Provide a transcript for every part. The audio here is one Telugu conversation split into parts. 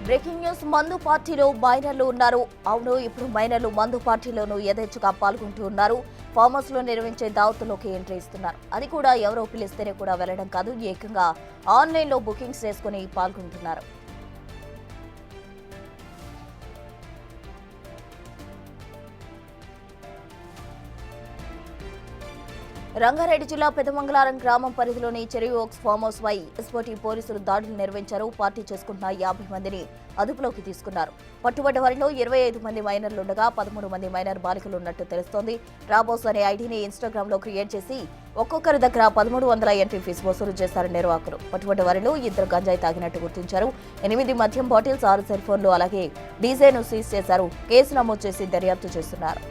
బ్రేకింగ్ న్యూస్ మందు పార్టీలో మైనర్లు ఉన్నారు. అవును, ఇప్పుడు మైనర్లు మందు పార్టీలోనూ యథేచ్ఛగా పాల్గొంటూ ఉన్నారు. ఫామ్ హౌస్ లో నిర్వహించే దావతుల్లోకి ఎంట్రీ ఇస్తున్నారు. అది కూడా ఎవరో పిలిస్తేనే కూడా వెళ్లడం కాదు, ఏకంగా ఆన్లైన్ లో బుకింగ్స్ చేసుకుని పాల్గొంటున్నారు. రంగారెడ్డి జిల్లా పెదమంగళారం గ్రామం పరిధిలోని చెరీ ఓక్స్ ఫామ్ హౌస్ పై ఎస్ఓటీ పోలీసులు దాడులు నిర్వహించారు. పార్టీ చేసుకుంటున్న 50 మందిని అదుపులోకి తీసుకున్నారు. పట్టుబడ్డ వారిలో 25 మంది మైనర్లుండగా 13 మంది మైనర్ బాలికలు ఉన్నట్టు తెలుస్తోంది. ట్రాప్ హౌస్ అనే ఐడీని ఇన్స్టాగ్రామ్ లో క్రియేట్ చేసి ఒక్కొక్కరి దగ్గర 1300 ఎంట్రీ ఫీజు వసూలు చేశారు నిర్వాహకులు. పట్టుబడ్డ వారిలో 2 గంజాయి తాగినట్టు గుర్తించారు. 8 మద్యం బాటిల్స్, 6 సెల్ ఫోన్లు అలాగే డీజేను సీజ్ చేశారు. కేసు నమోదు చేసి దర్యాప్తు చేస్తున్నారు.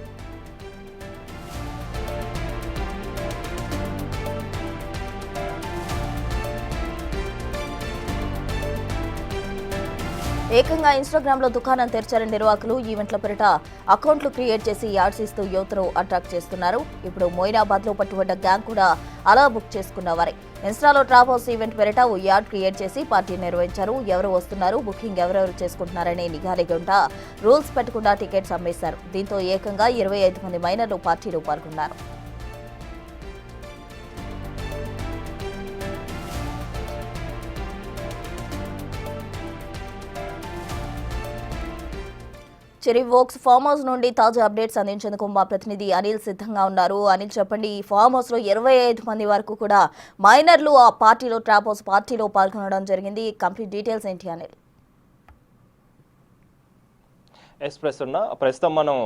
ఏకంగా ఇన్స్టాగ్రామ్ లో దుకాణం తెరిచారని నిర్వాహకులు. ఈవెంట్ల పేరిట అకౌంట్లు క్రియేట్ చేసి యాడ్స్ ఇస్తూ యువతను అట్రాక్ట్ చేస్తున్నారు. ఇప్పుడు మొయినాబాద్ లో పట్టుబడ్డ గ్యాంగ్ కూడా అలా బుక్ చేసుకున్నవారే. ఇన్స్టాలో ట్రాప్ హౌస్ ఈవెంట్ పేరిట ఓ యాడ్ క్రియేట్ చేసి పార్టీ నిర్వహించారు. ఎవరు వస్తున్నారు, బుకింగ్ ఎవరెవరు చేసుకుంటున్నారనే నిఘా లేకుండా రూల్స్ పెట్టకుండా టికెట్స్ అమ్మేశారు. దీంతో ఏకంగా 25 మంది మైనర్లు పార్టీలో పాల్గొన్నారు. చెరీ ఓక్స్ ఫామ్ హౌస్ నుండి తాజా అప్డేట్స్ అందించేందుకు మా ప్రతినిధి అనిల్ సిద్ధంగా ఉన్నారు. అనిల్, చెప్పండి, ఈ ఫామ్ హౌస్ లో 25 మంది వరకు కూడా మైనర్లు ఆ పార్టీలో ట్రాప్ హౌస్ పార్టీలో పాల్గొనడం జరిగింది. కంప్లీట్ డీటెయిల్స్ ఏంటి అనిల్? ప్రస్తుతం మనం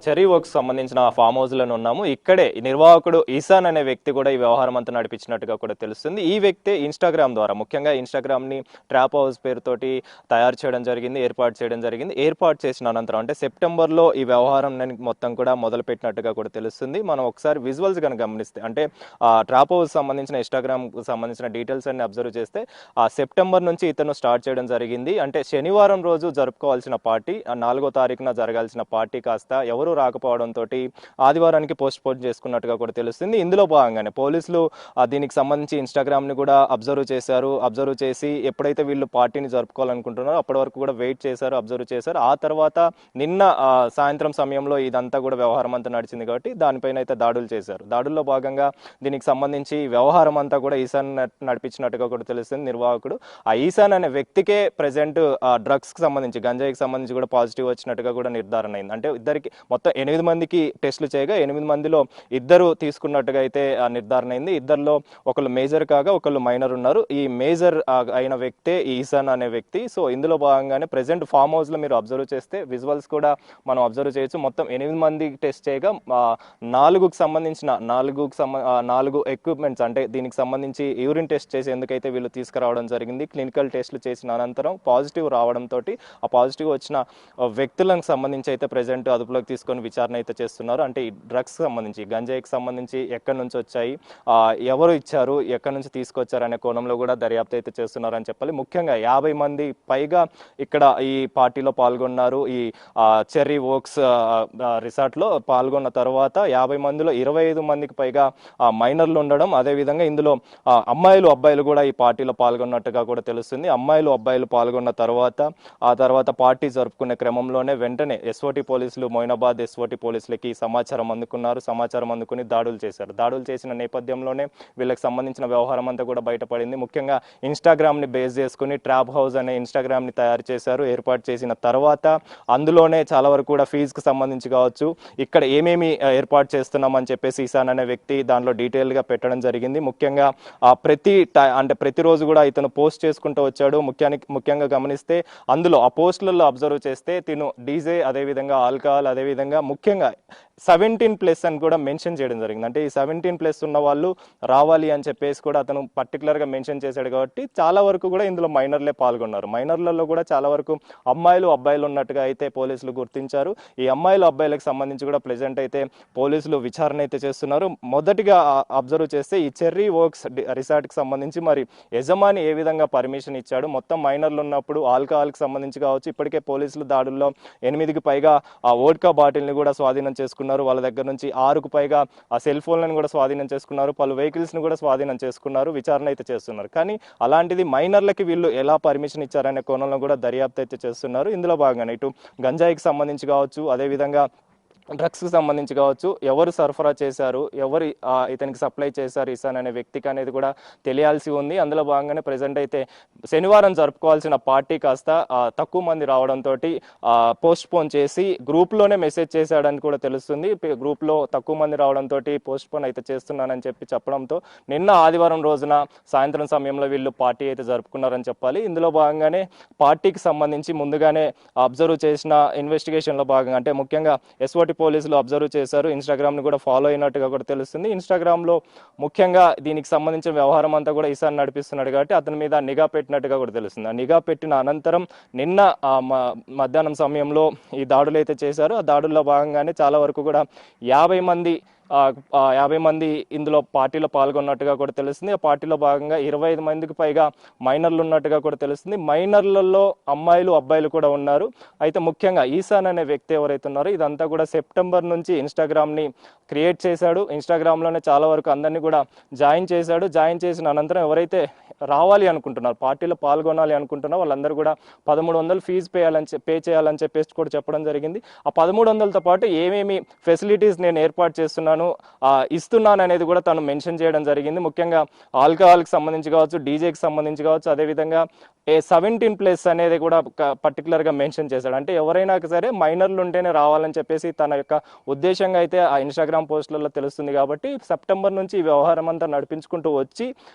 చెరీ వర్క్స్ సంబంధించిన ఫామ్ హౌస్ లోనే ఉన్నాము. ఇక్కడే నిర్వాహకుడు ఈశాన్ అనే వ్యక్తి కూడా ఈ వ్యవహారం అంతా నడిపించినట్టుగా కూడా తెలుస్తుంది. ఈ వ్యక్తి ఇన్స్టాగ్రామ్ ద్వారా, ముఖ్యంగా ఇన్స్టాగ్రామ్ ని ట్రాప్ హౌస్ పేరుతోటి తయారు చేయడం జరిగింది, ఏర్పాటు చేయడం జరిగింది. ఏర్పాటు చేసిన అనంతరం అంటే సెప్టెంబర్ లో ఈ వ్యవహారం మొత్తం కూడా మొదలు పెట్టినట్టుగా కూడా తెలుస్తుంది. మనం ఒకసారి విజువల్స్ కనుక గమనిస్తే, అంటే ట్రాప్ హౌస్ సంబంధించిన ఇన్స్టాగ్రామ్ సంబంధించిన డీటెయిల్స్ అన్ని అబ్జర్వ్ చేస్తే సెప్టెంబర్ నుంచి ఇతను స్టార్ట్ చేయడం జరిగింది. అంటే శనివారం రోజు జరుపుకోవాల్సిన పార్టీ, 4వ తారీఖున జరగాల్సిన పార్టీ కాస్త ఎవరు రాకపోవడంతో ఆదివారానికి పోస్ట్ పోన్ చేసుకున్నట్టుగా కూడా తెలుస్తుంది. ఇందులో భాగంగానే పోలీసులు దీనికి సంబంధించి ఇన్స్టాగ్రామ్ ని కూడా అబ్జర్వ్ చేశారు. అబ్జర్వ్ చేసి ఎప్పుడైతే వీళ్ళు పార్టీని జరుపుకోవాలనుకుంటున్నారో అప్పటి వరకు కూడా వెయిట్ చేశారు, అబ్జర్వ్ చేశారు. ఆ తర్వాత నిన్న సాయంత్రం సమయంలో ఇదంతా కూడా వ్యవహారం అంతా నడిచింది కాబట్టి దానిపైన అయితే దాడులు చేశారు. దాడుల్లో భాగంగా దీనికి సంబంధించి వ్యవహారం అంతా కూడా ఈశాన్ నడిపించినట్టుగా కూడా తెలుస్తుంది నిర్వాహకుడు. ఆ ఈశాన్ అనే వ్యక్తికే ప్రెసెంట్ డ్రగ్స్ కి సంబంధించి, గంజాయికి సంబంధించి కూడా పాజిటివ్ వచ్చినట్టుగా కూడా నిర్ధారణ అయింది. అంటే ఇద్దరికి మొత్తం 8 మందికి టెస్టులు చేయగా 8 మందిలో 2 తీసుకున్నట్టుగా అయితే నిర్ధారణ అయింది. ఇద్దరిలో ఒకళ్ళు మేజర్ కాగా ఒకళ్ళు మైనర్ ఉన్నారు. ఈ మేజర్ అయిన వ్యక్తే ఈశాన్ అనే వ్యక్తి. సో ఇందులో భాగంగానే ప్రెసెంట్ ఫామ్ హౌస్ లో మీరు అబ్జర్వ్ చేస్తే విజువల్స్ కూడా మనం అబ్జర్వ్ చేయొచ్చు. మొత్తం 8 మందికి టెస్ట్ చేయగా 4కు సంబంధించిన 4 ఎక్విప్మెంట్స్, అంటే దీనికి సంబంధించి యూరిన్ టెస్ట్ చేసి ఎందుకైతే వీళ్ళు తీసుకురావడం జరిగింది. క్లినికల్ టెస్టులు చేసిన అనంతరం పాజిటివ్ రావడంతో ఆ పాజిటివ్ వచ్చిన వ్యక్తులకు సంబంధించి అయితే ప్రెసెంట్ అదుపులోకి తీసుకొని విచారణ అయితే చేస్తున్నారు. అంటే ఈ డ్రగ్స్ సంబంధించి, గంజాయికి సంబంధించి ఎక్కడి నుంచి వచ్చాయి, ఎవరు ఇచ్చారు, ఎక్కడి నుంచి తీసుకొచ్చారు అనే కోణంలో కూడా దర్యాప్తు అయితే చేస్తున్నారు అని చెప్పాలి. ముఖ్యంగా 50 మంది పైగా ఇక్కడ ఈ పార్టీలో పాల్గొన్నారు. ఈ చెర్రీ ఓక్స్ రిసార్ట్ లో పాల్గొన్న తర్వాత 50 మందిలో 25 మందికి పైగా మైనర్లు ఉండడం, అదేవిధంగా ఇందులో అమ్మాయిలు అబ్బాయిలు కూడా ఈ పార్టీలో పాల్గొన్నట్టుగా కూడా తెలుస్తుంది. అమ్మాయిలు అబ్బాయిలు పాల్గొన్న ఆ తర్వాత పార్టీ జరుపుకునే క్రమంలోనే వెంటనే ఎస్ఓటీ పోలీసులు, మొయినాబాద్ ఎస్ఓటీ పోలీసులకి సమాచారం అందుకున్నారు. సమాచారం అందుకుని దాడులు చేశారు. దాడులు చేసిన నేపథ్యంలోనే వీళ్ళకి సంబంధించిన వ్యవహారం అంతా కూడా బయటపడింది. ముఖ్యంగా ఇన్స్టాగ్రామ్ ని బేస్ చేసుకుని ట్రాప్ హౌస్ అనే ఇన్స్టాగ్రామ్ ని తయారు చేశారు. ఏర్పాటు చేసిన తర్వాత అందులోనే చాలా వరకు కూడా ఫీజుకి సంబంధించి కావచ్చు, ఇక్కడ ఏమేమి ఏర్పాటు చేస్తున్నామని చెప్పేసి ఈశాన్ అనే వ్యక్తి దానిలో డీటెయిల్ గా పెట్టడం జరిగింది. ముఖ్యంగా ప్రతిరోజు కూడా ఇతను పోస్ట్ చేసుకుంటూ వచ్చాడు. ముఖ్యంగా గమనిస్తే అందులో ఆ పోస్టులలో అబ్జర్వ్ చేస్తే తిను డీజే, అదేవిధంగా ఆల్కహాల్, అదేవిధంగా ముఖ్యంగా 17+ అని కూడా మెన్షన్ చేయడం జరిగింది. అంటే ఈ 17+ ఉన్న వాళ్ళు రావాలి అని చెప్పేసి కూడా అతను పర్టికులర్ గా మెన్షన్ చేశాడు. కాబట్టి చాలా వరకు కూడా ఇందులో మైనర్లే పాల్గొన్నారు. మైనర్లలో కూడా చాలా వరకు అమ్మాయిలు అబ్బాయిలు ఉన్నట్టుగా అయితే పోలీసులు గుర్తించారు. ఈ అమ్మాయిలు అబ్బాయిలకు సంబంధించి కూడా ప్రెసెంట్ అయితే పోలీసులు విచారణ అయితే చేస్తున్నారు. మొదటిగా అబ్జర్వ్ చేస్తే ఈ చెర్రీ వర్క్స్ రిసార్ట్ కి సంబంధించి మరి యజమాని ఏ విధంగా పర్మిషన్ ఇచ్చాడు, మొత్తం మైనర్లు ఉన్నప్పుడు ఆల్కహాల్ కి సంబంధించి కావచ్చు, ఇప్పటికే పోలీసులు దాడుల్లో 8కి పైగా ఆ వోడ్కా బాటిల్ని కూడా స్వాధీనం చేసుకున్నారు. వాళ్ళ దగ్గర నుంచి 6కు పైగా ఆ సెల్ ఫోన్లను కూడా స్వాధీనం చేసుకున్నారు. పలు వెహికల్స్ని కూడా స్వాధీనం చేసుకున్నారు. విచారణ అయితే చేస్తున్నారు. కానీ అలాంటిది మైనర్లకి వీళ్ళు ఎలా పర్మిషన్ ఇచ్చారనే కోణంలో కూడా దర్యాప్తు అయితే చేస్తున్నారు. ఇందులో భాగంగానే ఇటు గంజాయికి సంబంధించి కావచ్చు, అదేవిధంగా డ్రగ్స్కి సంబంధించి కావచ్చు, ఎవరు సరఫరా చేశారు, ఎవరు ఇతనికి సప్లై చేశారు ఇసాన్ అనే వ్యక్తికి అనేది కూడా తెలియాల్సి ఉంది. అందులో భాగంగానే ప్రజెంట్ అయితే శనివారం జరుపుకోవాల్సిన పార్టీ కాస్త తక్కువ మంది రావడంతో పోస్ట్ పోన్ చేసి గ్రూప్లోనే మెసేజ్ చేశాడని కూడా తెలుస్తుంది. గ్రూప్లో తక్కువ మంది రావడంతో పోస్ట్ పోన్ అయితే చేస్తున్నానని చెప్పడంతో నిన్న ఆదివారం రోజున సాయంత్రం సమయంలో వీళ్ళు పార్టీ అయితే జరుపుకున్నారని చెప్పాలి. ఇందులో భాగంగానే పార్టీకి సంబంధించి ముందుగానే అబ్జర్వ్ చేసిన ఇన్వెస్టిగేషన్లో భాగంగా అంటే ముఖ్యంగా ఎస్ఓటి పోలీసులు అబ్జర్వ్ చేశారు. ఇన్స్టాగ్రామ్ని కూడా ఫాలో అయినట్టుగా కూడా తెలుస్తుంది. ఇన్స్టాగ్రామ్లో ముఖ్యంగా దీనికి సంబంధించిన వ్యవహారం అంతా కూడా ఇసాన్ నడిపిస్తున్నాడు కాబట్టి అతని మీద నిఘా పెట్టినట్టుగా కూడా తెలుస్తుంది. ఆ నిఘా పెట్టిన అనంతరం నిన్న మధ్యాహ్నం సమయంలో ఈ దాడులు అయితే చేశారు. ఆ దాడుల్లో భాగంగానే చాలా వరకు కూడా 50 మంది ఇందులో పార్టీలో పాల్గొన్నట్టుగా కూడా తెలుస్తుంది. ఆ పార్టీలో భాగంగా 25 మందికి పైగా మైనర్లు ఉన్నట్టుగా కూడా తెలుస్తుంది. మైనర్లలో అమ్మాయిలు అబ్బాయిలు కూడా ఉన్నారు. అయితే ముఖ్యంగా ఈసాన్ అనే వ్యక్తి ఎవరైతే ఉన్నారో ఇదంతా కూడా సెప్టెంబర్ నుంచి ఇన్స్టాగ్రామ్ని క్రియేట్ చేశాడు. ఇన్స్టాగ్రామ్లోనే చాలా వరకు అందరినీ కూడా జాయిన్ చేశాడు. జాయిన్ చేసిన అనంతరం ఎవరైతే రావాలి అనుకుంటున్నారు, పార్టీలో పాల్గొనాలి అనుకుంటున్నారు, వాళ్ళందరూ కూడా 1300 ఫీజు పే చేయాలని చెప్పేసి కూడా చెప్పడం జరిగింది. ఆ 1300తో పాటు ఏమేమి ఫెసిలిటీస్ నేను ఏర్పాటు ఇస్తున్నాను అనేది కూడా తను మెన్షన్ చేయడం జరిగింది. ముఖ్యంగా ఆల్కహాల్కి సంబంధించి కావచ్చు, డీజేకి సంబంధించి కావచ్చు, అదేవిధంగా 17+ అనేది కూడా పర్టికులర్గా మెన్షన్ చేశాడు. అంటే ఎవరైనా సరే మైనర్లు ఉంటేనే రావాలని చెప్పేసి తన యొక్క ఉద్దేశంగా అయితే ఆ ఇన్స్టాగ్రామ్ పోస్టులలో తెలుస్తుంది. కాబట్టి సెప్టెంబర్ నుంచి ఈ వ్యవహారం అంతా నడిపించుకుంటూ వచ్చి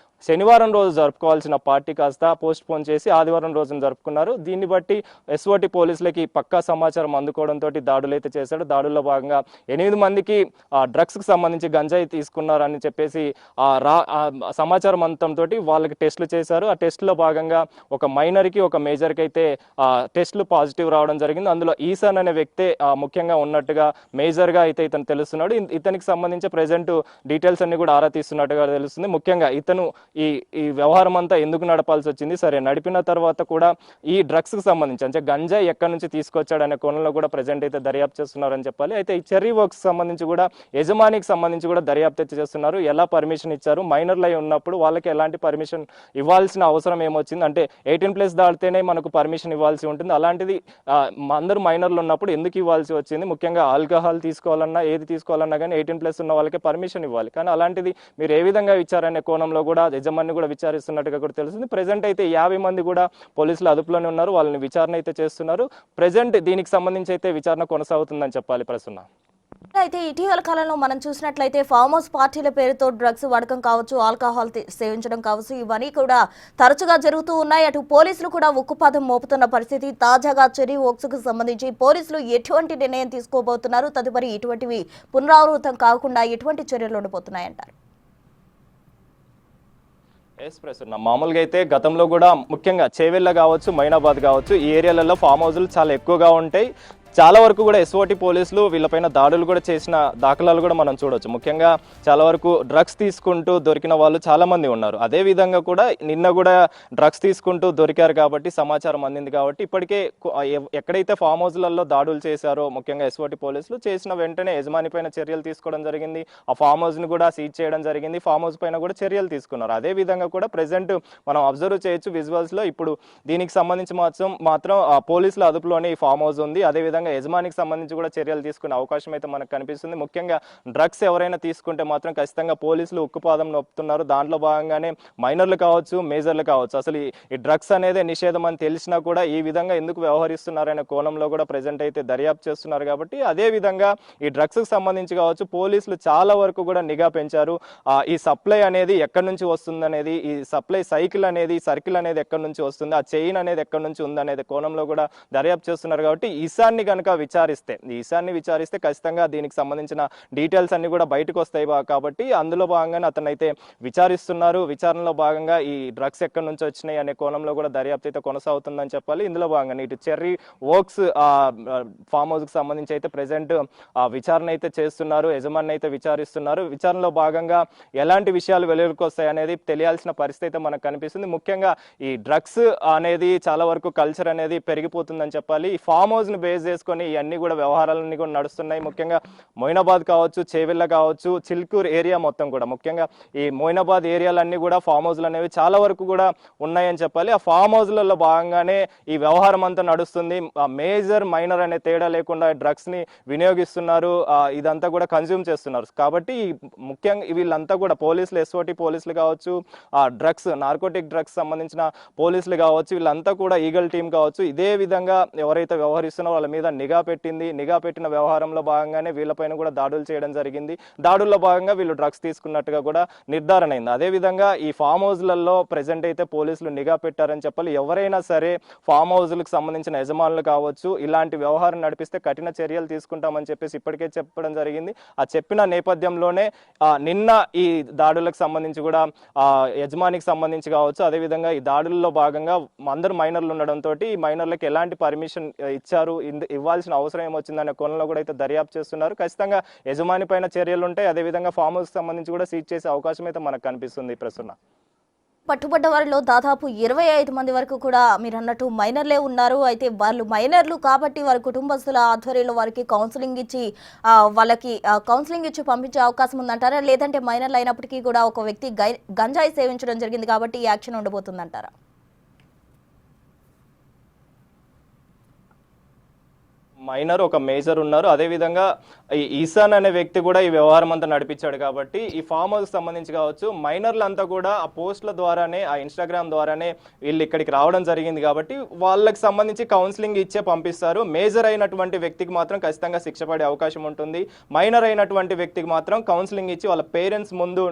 శనివారం రోజు జరుపుకోవాల్సిన పార్టీ కాస్త పోస్ట్ పోన్ చేసి ఆదివారం రోజున జరుపుకున్నారు. దీన్ని బట్టి ఎస్ఓటి పోలీసులకి పక్కా సమాచారం అందుకోవడంతో దాడులు అయితే చేశాడు. దాడుల్లో భాగంగా 8 మందికి డ్రగ్స్కి సంబంధించి గంజాయి తీసుకున్నారని చెప్పేసి సమాచారం అంతంతో వాళ్ళకి టెస్టులు చేశారు. ఆ టెస్టులో భాగంగా ఒక మైనర్కి ఒక మేజర్కి అయితే టెస్టులు పాజిటివ్ రావడం జరిగింది. అందులో ఈసాన్ అనే వ్యక్తే ముఖ్యంగా ఉన్నట్టుగా మేజర్గా అయితే ఇతను తెలుస్తున్నాడు. ఇతనికి సంబంధించి ప్రెజెంట్ డీటెయిల్స్ అన్ని కూడా ఆరా తీస్తున్నట్టుగా తెలుస్తుంది. ముఖ్యంగా ఇతను ఈ వ్యవహారం అంతా ఎందుకు నడపాల్సి వచ్చింది, సరే నడిపిన తర్వాత కూడా ఈ డ్రగ్స్కి సంబంధించి అంటే గంజాయి ఎక్కడి నుంచి తీసుకొచ్చాడనే కోణంలో కూడా ప్రెజెంట్ అయితే దర్యాప్తు చేస్తున్నారని చెప్పాలి. అయితే ఈ చెర్రీ వర్క్స్ సంబంధించి కూడా యజమానికి సంబంధించి కూడా దర్యాప్తు చేస్తున్నారు. ఎలా పర్మిషన్ ఇచ్చారు, మైనర్లు అయి ఉన్నప్పుడు వాళ్ళకి ఎలాంటి పర్మిషన్ ఇవ్వాల్సిన అవసరం ఏమొచ్చింది, అంటే 18+ దాటితేనే మనకు పర్మిషన్ ఇవ్వాల్సి ఉంటుంది. అలాంటిది అందరూ మైనర్లు ఉన్నప్పుడు ఎందుకు ఇవ్వాల్సి వచ్చింది, ముఖ్యంగా ఆల్కహాల్ తీసుకోవాలన్నా ఏది తీసుకోవాలన్నా కానీ 18+ ఉన్న వాళ్ళకి పర్మిషన్ ఇవ్వాలి. కానీ అలాంటిది మీరు ఏ విధంగా ఇచ్చారనే కోణంలో కూడా యజమాని కూడా విచారిస్తున్నట్టుగా కూడా తెలుస్తుంది. ప్రెజెంట్ అయితే 50 మంది కూడా పోలీసులు అదుపులోనే ఉన్నారు. వాళ్ళని విచారణ అయితే చేస్తున్నారు. ప్రెజెంట్ దీనికి సంబంధించి అయితే విచారణ కొనసాగుతుందని చెప్పాలి. ప్రస్తుతం అయితే ఇటీవల కాలంలో మనం చూసినట్లయితే ఫామ్ హౌస్ పార్టీల పేరుతో డ్రగ్స్ వాడకం కావచ్చు, ఆల్కహాల్ సేవించడం కావచ్చు, ఇవన్నీ కూడా తరచుగా జరుగుతూ ఉన్నాయి. అటు పోలీసులు కూడా ఉక్కుపాదం మోపుతున్న పరిస్థితి. తాజాగా చెర్రీ వర్క్స్కు సంబంధించి పోలీసులు ఎటువంటి నిర్ణయం తీసుకోబోతున్నారు, తదుపరి ఇటువంటివి పునరావృతం కాకుండా ఎటువంటి చర్యలు ఉండబోతున్నాయంటారు? ప్రస్తుతం మామూలుగా అయితే గతంలో కూడా ముఖ్యంగా చేవెళ్ళ కావచ్చు, మైనాబాద్ కావచ్చు, ఈ ఏరియాలలో ఫామ్ హౌస్లు చాలా ఎక్కువగా ఉంటాయి. చాలా వరకు కూడా ఎస్ఓటి పోలీసులు వీళ్ళపైన దాడులు కూడా చేసిన దాఖలాలు కూడా మనం చూడవచ్చు. ముఖ్యంగా చాలా వరకు డ్రగ్స్ తీసుకుంటూ దొరికిన వాళ్ళు చాలా మంది ఉన్నారు. అదే విధంగా కూడా నిన్న కూడా డ్రగ్స్ తీసుకుంటూ దొరికారు కాబట్టి సమాచారం అందింది. కాబట్టి ఇప్పటికే ఎక్కడైతే ఫామ్ హౌస్లలో దాడులు చేశారో ముఖ్యంగా ఎస్ఓటి పోలీసులు చేసిన వెంటనే యజమాని పైన చర్యలు తీసుకోవడం జరిగింది. ఆ ఫామ్ హౌస్ని కూడా సీజ్ చేయడం జరిగింది. ఫామ్ హౌస్ పైన కూడా చర్యలు తీసుకున్నారు. అదే విధంగా కూడా ప్రెసెంట్ మనం అబ్జర్వ్ చేయొచ్చు విజువల్స్లో. ఇప్పుడు దీనికి సంబంధించి మాత్రం పోలీసుల అదుపులోనే ఈ ఫామ్ హౌస్ ఉంది. అదేవిధంగా యజమానికి సంబంధించి కూడా చర్యలు తీసుకునే అవకాశం అయితే మనకు కనిపిస్తుంది. ముఖ్యంగా డ్రగ్స్ ఎవరైనా తీసుకుంటే మాత్రం ఖచ్చితంగా పోలీసులు ఉక్కుపాదం నొప్పుతున్నారు. దాంట్లో భాగంగానే మైనర్లు కావచ్చు, మేజర్లు కావచ్చు. అసలు ఈ డ్రగ్స్ అనేది నిషేధం అని తెలిసినా కూడా ఈ విధంగా ఎందుకు వ్యవహరిస్తున్నారనే కోణంలో కూడా ప్రెజెంట్ అయితే దర్యాప్తు చేస్తున్నారు. కాబట్టి అదే విధంగా ఈ డ్రగ్స్కి సంబంధించి కావచ్చు పోలీసులు చాలా వరకు కూడా నిఘా పెంచారు. ఈ సప్లై అనేది ఎక్కడి నుంచి వస్తుంది అనేది, ఈ సప్లై సర్కిల్ అనేది ఎక్కడి నుంచి వస్తుంది, ఆ చైన్ అనేది ఎక్కడి నుంచి ఉంది అనేది కోణంలో కూడా దర్యాప్తు చేస్తున్నారు. కాబట్టి ఈశాన్ని కనుక విచారిస్తే ఖచ్చితంగా దీనికి సంబంధించిన డీటెయిల్స్ అన్ని కూడా బయటకు వస్తాయి. కాబట్టి అందులో భాగంగానే అతను అయితే విచారిస్తున్నారు. విచారణలో భాగంగా ఈ డ్రగ్స్ ఎక్కడి నుంచి వచ్చినాయి అనే కోణంలో కూడా దర్యాప్తు అయితే కొనసాగుతుందని చెప్పాలి. ఇందులో భాగంగా ఇటు చెర్రీ వర్క్స్ ఫామ్ హౌస్ కి సంబంధించి అయితే ప్రెసెంట్ విచారణ అయితే చేస్తున్నారు. యజమాని అయితే విచారిస్తున్నారు. విచారణలో భాగంగా ఎలాంటి విషయాలు వెలుగులోకి వస్తాయి అనేది తెలియాల్సిన పరిస్థితి అయితే మనకు కనిపిస్తుంది. ముఖ్యంగా ఈ డ్రగ్స్ అనేది చాలా వరకు కల్చర్ అనేది పెరిగిపోతుందని చెప్పాలి. ఈ ఫామ్ హౌస్ ని బేస్ చేసుకుని చేసుకొని ఇవన్నీ కూడా వ్యవహారాలన్నీ కూడా నడుస్తున్నాయి. ముఖ్యంగా మొయినాబాద్ కావచ్చు, చేవెళ్ళ కావచ్చు, చిల్కూర్ ఏరియా మొత్తం కూడా ముఖ్యంగా ఈ మొయినాబాద్ ఏరియాలన్నీ కూడా ఫామ్ హౌస్లు అనేవి చాలా వరకు కూడా ఉన్నాయని చెప్పాలి. ఆ ఫామ్ హౌస్లలో భాగంగానే ఈ వ్యవహారం అంతా నడుస్తుంది. మేజర్ మైనర్ అనే తేడా లేకుండా డ్రగ్స్ ని వినియోగిస్తున్నారు, ఇదంతా కూడా కన్జ్యూమ్ చేస్తున్నారు. కాబట్టి ముఖ్యంగా వీళ్ళంతా కూడా పోలీసులు, ఎస్ఓటి పోలీసులు కావచ్చు, డ్రగ్స్ నార్కోటిక్ డ్రగ్స్ సంబంధించిన పోలీసులు కావచ్చు, వీళ్ళంతా కూడా ఈగల్ టీం కావచ్చు, ఇదే విధంగా ఎవరైతే వ్యవహరిస్తున్నారో వాళ్ళ మీద నిఘా పెట్టిన వ్యవహారంలో భాగంగానే వీళ్ళపైన కూడా దాడులు చేయడం జరిగింది. దాడుల్లో భాగంగా వీళ్ళు డ్రగ్స్ తీసుకున్నట్టుగా కూడా నిర్ధారణ అయింది. అదేవిధంగా ఈ ఫామ్ హౌస్లలో ప్రెసెంట్ అయితే పోలీసులు నిఘా పెట్టారని చెప్పాలి. ఎవరైనా సరే ఫామ్ హౌస్లకు సంబంధించిన యజమానులు కావచ్చు ఇలాంటి వ్యవహారం నడిపిస్తే కఠిన చర్యలు తీసుకుంటామని చెప్పేసి ఇప్పటికే చెప్పడం జరిగింది. ఆ చెప్పిన నేపథ్యంలోనే నిన్న ఈ దాడులకు సంబంధించి కూడా యజమానికి సంబంధించి కావచ్చు, అదేవిధంగా ఈ దాడుల్లో భాగంగా అందరూ మైనర్లు ఉండడంతో ఈ మైనర్లకు ఎలాంటి పర్మిషన్ ఇచ్చారు, ఇవ్వాల్సిన అవసరం ఏమొచ్చిందనే కోణంలో కూడా అయితే దర్యాప్తు చేస్తున్నారు. ఖచ్చితంగా యజమాని పైన చర్యలు ఉంటాయి. అదేవిధంగా ఫామ్ హౌస్ సంబంధించి కూడా సీజ్ చేసే అవకాశం అయితే మనకు కనిపిస్తుంది. ప్రస్తుతం పట్టుబడ్డ వారిలో దాదాపు 25 మంది వరకు కూడా మీరు అన్నట్టు మైనర్లే ఉన్నారు. అయితే వాళ్ళు మైనర్లు కాబట్టి వారి కుటుంబస్తుల ఆధ్వర్యంలో వారికి కౌన్సిలింగ్ ఇచ్చి వాళ్ళకి కౌన్సిలింగ్ ఇచ్చి పంపించే అవకాశం ఉందంటారా? లేదంటే మైనర్లు అయినప్పటికీ కూడా ఒక వ్యక్తి గంజాయి సేవించడం జరిగింది కాబట్టి ఈ యాక్షన్ ఉండబోతుందంటారా? మైనర్ ఒక మేజర్ ఉన్నారు. అదేవిధంగా ఈ ఈశాన్ అనే వ్యక్తి కూడా ఈ వ్యవహారం అంతా నడిపించాడు. కాబట్టి ఈ ఫామ్ హౌస్ సంబంధించి కావచ్చు మైనర్లంతా కూడా ఆ పోస్టుల ద్వారానే, ఆ ఇన్స్టాగ్రామ్ ద్వారానే వీళ్ళు ఇక్కడికి రావడం జరిగింది. కాబట్టి వాళ్ళకి సంబంధించి కౌన్సిలింగ్ ఇచ్చే పంపిస్తారు. మేజర్ అయినటువంటి వ్యక్తికి మాత్రం ఖచ్చితంగా శిక్ష పడే అవకాశం ఉంటుంది. మైనర్ అయినటువంటి వ్యక్తికి మాత్రం కౌన్సిలింగ్ ఇచ్చి వాళ్ళ పేరెంట్స్ ముందు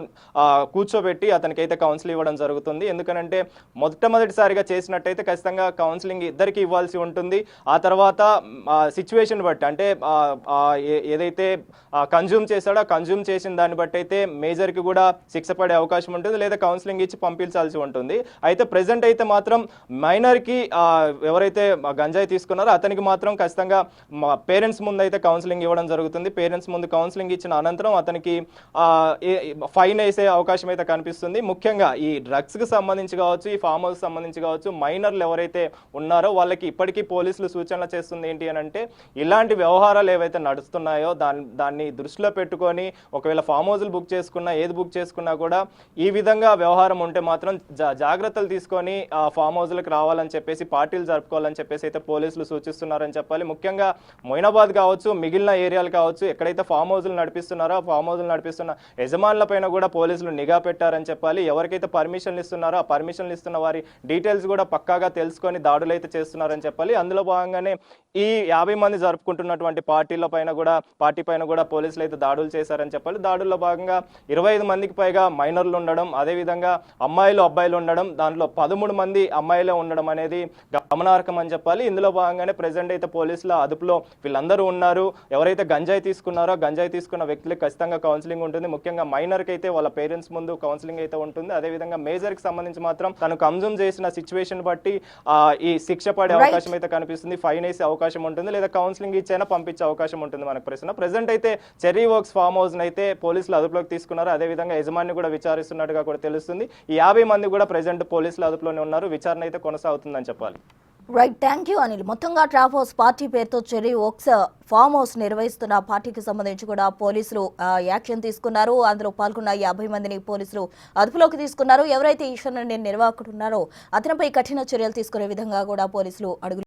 కూర్చోబెట్టి అతనికైతే కౌన్సిల్ ఇవ్వడం జరుగుతుంది. ఎందుకంటే మొట్టమొదటిసారిగా చేసినట్టయితే ఖచ్చితంంగా కౌన్సిలింగ్ ఇద్దరికి ఇవ్వాల్సి ఉంటుంది. ఆ తర్వాత సిచ్యువేషన్ బట్టి, అంటే ఏదైతే కన్జ్యూమ్ చేశాడో కన్జ్యూమ్ చేసిన దాన్ని బట్టి అయితే మేజర్కి కూడా శిక్ష పడే అవకాశం ఉంటుంది, లేదా కౌన్సిలింగ్ ఇచ్చి పంపించాల్సి ఉంటుంది. అయితే ప్రెసెంట్ అయితే మాత్రం మైనర్కి ఎవరైతే గంజాయి తీసుకున్నారో అతనికి మాత్రం ఖచ్చితంగా పేరెంట్స్ ముందు అయితే కౌన్సిలింగ్ ఇవ్వడం జరుగుతుంది. పేరెంట్స్ ముందు కౌన్సిలింగ్ ఇచ్చిన అనంతరం అతనికి ఫైన్ వేసే అవకాశం అయితే కనిపిస్తుంది. ముఖ్యంగా ఈ డ్రగ్స్కి సంబంధించి కావచ్చు, ఈ ఫామ్ హౌస్ సంబంధించి కావచ్చు, మైనర్లు ఎవరైతే ఉన్నారో వాళ్ళకి ఇప్పటికీ పోలీసులు సూచనలు చేస్తుంది ఏంటి అని అంటే ఇలాంటి వ్యవహారాలు ఏవైతే నడుస్తున్నాయో దాన్ని దృష్టిలో పెట్టుకొని ఒకవేళ ఫామ్ హౌస్లు బుక్ చేసుకున్నా, ఏది బుక్ చేసుకున్నా కూడా ఈ విధంగా వ్యవహారం ఉంటే మాత్రం జాగ్రత్తలు తీసుకొని ఫామ్ హౌస్లకు రావాలని చెప్పేసి, పార్టీలు జరుపుకోవాలని చెప్పేసి అయితే పోలీసులు సూచిస్తున్నారని చెప్పాలి. ముఖ్యంగా మొయినాబాద్ కావచ్చు, మిగిలిన ఏరియాలు కావచ్చు, ఎక్కడైతే ఫామ్ హౌస్లు నడిపిస్తున్నారో ఆ ఫామ్ హౌస్లు నడిపిస్తున్న యజమానుల పైన కూడా పోలీసులు నిఘా పెట్టారని చెప్పాలి. ఎవరికైతే పర్మిషన్లు ఇస్తున్నారో ఆ పర్మిషన్లు ఇస్తున్న వారి డీటెయిల్స్ కూడా పక్కాగా తెలుసుకొని దాడులు అయితే చేస్తున్నారని చెప్పాలి. అందులో భాగంగానే ఈ 50 మంది జరుపుకుంటున్నటువంటి పార్టీ పైన కూడా పోలీసులు అయితే దాడులు చేశారని చెప్పాలి. దాడుల్లో భాగంగా 25 మందికి పైగా మైనర్లు ఉండడం, అదేవిధంగా అమ్మాయిలు అబ్బాయిలు ఉండడం, దాంట్లో 13 మంది అమ్మాయిలే ఉండడం అనేది గమనార్హం అని చెప్పాలి. ఇందులో భాగంగానే ప్రెసెంట్ అయితే పోలీసుల అదుపులో వీళ్ళందరూ ఉన్నారు. ఎవరైతే గంజాయి తీసుకున్నారో గంజాయి తీసుకున్న వ్యక్తులకు ఖచ్చితంగా కౌన్సిలింగ్ ఉంటుంది. ముఖ్యంగా మైనర్కి అయితే వాళ్ళ పేరెంట్స్ ముందు కౌన్సిలింగ్ అయితే ఉంటుంది. అదేవిధంగా మేజర్కి సంబంధించి మాత్రం తను కన్జ్యూమ్ చేసిన సిచ్యువేషన్ బట్టి ఈ శిక్ష పడే అవకాశం అయితే కనిపిస్తుంది. ఫైన్ వేసే అవకాశం ఉంటుంది, లేదా కౌన్సిలింగ్ ఇచ్చైనా పంపించే అవకాశం ఉంటుంది. మనకు ప్రెసెంట్ అయితే చెర్రీ వర్క్స్ ఫామ్ హౌస్ అయితే పోలీసులు అదుపులోకి తీసుకున్నారు. అదేవిధంగా యజమాని కూడా విచారిస్తున్నట్టుగా కూడా తెలుస్తుంది. ఈ 50 మంది కూడా ప్రెసెంట్ పోలీసులు అదుపులోనే ఉన్నారు. విచారణ అయితే కొనసాగుతుందని చెప్పాలి. Right, thank you Anil. మొత్తంగా ట్రాప్ హౌస్ పార్టీ పేరుతో చెర్రీ వర్క్స్ ఫామ్ హౌస్ నిర్వహిస్తున్న పార్టీకి సంబంధించి కూడా పోలీసులు యాక్షన్ తీసుకున్నారు. అందులో పాల్గొన్న 50 మందిని పోలీసులు అదుపులోకి తీసుకున్నారు. ఎవరైతే ఈశ్వర్ నిర్వాహకుడు ఉన్నారో అతనిపై కఠిన చర్యలు తీసుకునే విధంగా కూడా పోలీసులు అడుగులు